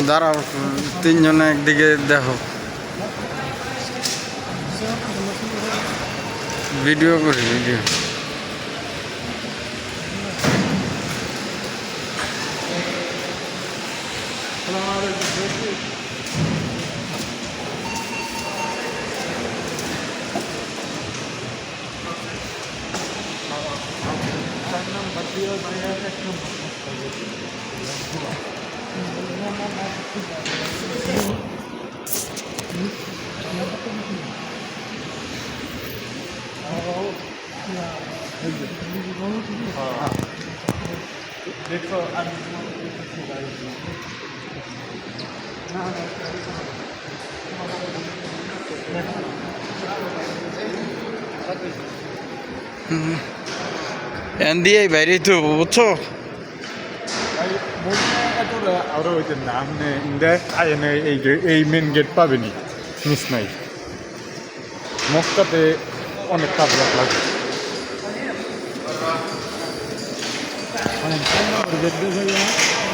দাঁড়াও, তিনজনে একদিকে দেখো, ভিডিও করি ভিডিও। দেখো আমি এন দিয়েই বাইরে তো বুঝছো। আরো হইতেন না আপনি দেখ আইনে এই মেন গেট পাবেনি মিস নাই মক্কাতে অনেক কাজ লাগে অনেক